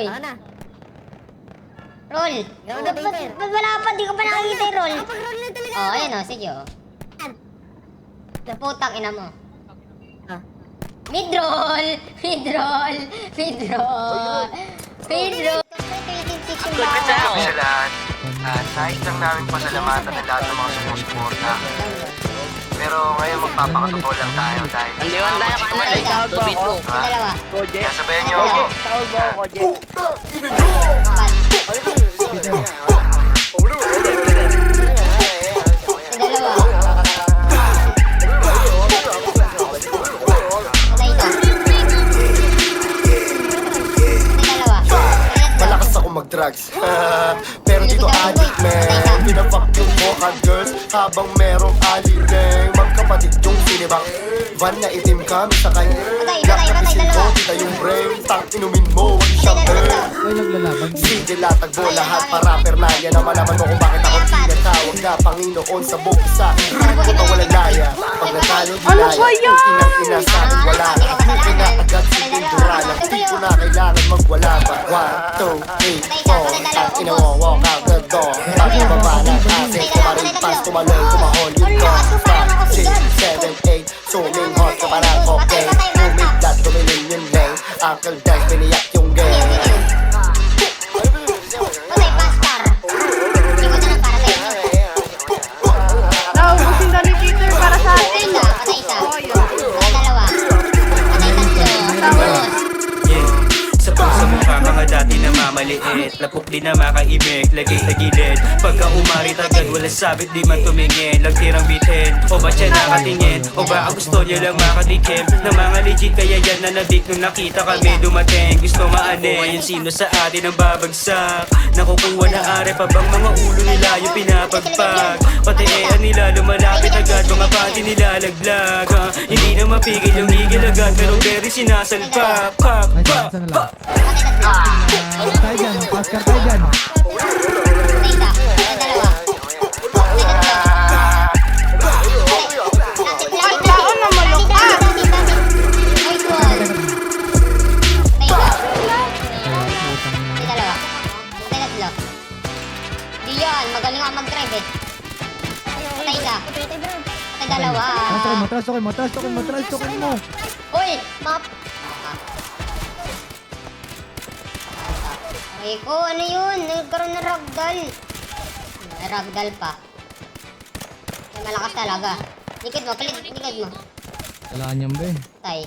Uy. Ano na? Roll. Ba't wala pa? Di ko pa nakikita yung roll. Pag-roll na talaga. Oh, ayun oh. Sige oh. Putang ina mo. Ah. Mid-roll! Mid-roll! Mid-roll! Mid-roll! Good job sa lahat. Nais lang namin pasalamatan ang lahat ng mga sumusuporta. Pero ngayon magpapakatotoo lang tayo dahil Andiwan tayo ka na. Tawag mo ako. Dalawa. kaya sabayan niyo ako. Tawag mo ako, Jet. Dalawa. Patay ito. Dalawa. Malakas ako mag-drugs. Pero dito addict man. Pinafuck yung mukha girls habang merong alileng. Magkapatid yung sinibak. Van na itim kami sakay. Patay, Nakapisil ko, dalawa. kita yung brain. Tang inumin mo, wag siyang burn. Sige latag mo lahat para perlaya na malaman mo kung bakit ako tinatawag na Panginoon sa buong sa akin. Huwag ka walang laya. Pag natalo, dilaya. Inang-ina sa akin wala na. Buti na agad si Pintura na. Di ko na kailangan magwala pa. 1, 2, 3, 4. Ang inawa, walk out the door. Bakit baba na kasi kumaripas, tumalay, kumahol yung door. 5, 6, 7, 8. Suming hot ka parang okay. Umiglat, tumilin yung lane. Uncle Dice, piniyak yung game. Patay, pastor. Hindi ko na lang para sa'yo. Naubusin ka ni Peter para sa Patay atin. isa, patay isa. Oh, yun. Patay dalawa. Patay tatlo. Yeah. Sa puso mukha mga dati na mamaliit. Lapok din na makaimik, lagay sa gilid. Pagka umarit agad, wala sabit, di man tumingin. Lagtirang bitin, o ba siya nakatingin? O ba ang gusto niya lang makatikim? Na mga legit kaya yan na nadik nung nakita kami dumating. Gusto maanin, yung sino sa atin ang babagsak. Nakukuha na are pa bang mga ulo nila yung pinapagpag. Pati nila lumalapit agad, mga pati nila laglag. Hindi na mapigil yung igil agad, pero very sinasalpak. Pak, pak, pak. Patay dyan, Pascal tayo dyan. Patay isa, patay dalawa. Patay tatlo. Ang taon na malok ka. Nice one. Patay isa. Patay dalawa. Patay tatlo. Di yan, magaling ako mag-drive eh. Patay isa. Patay dalawa. Trastokin mo. Uy, map. Ay ko, ano yun? Nagkaroon ng ragdoll. May ragdoll pa. May malakas talaga. Likod mo, likod mo. Kailangan niyan ba eh. Tay.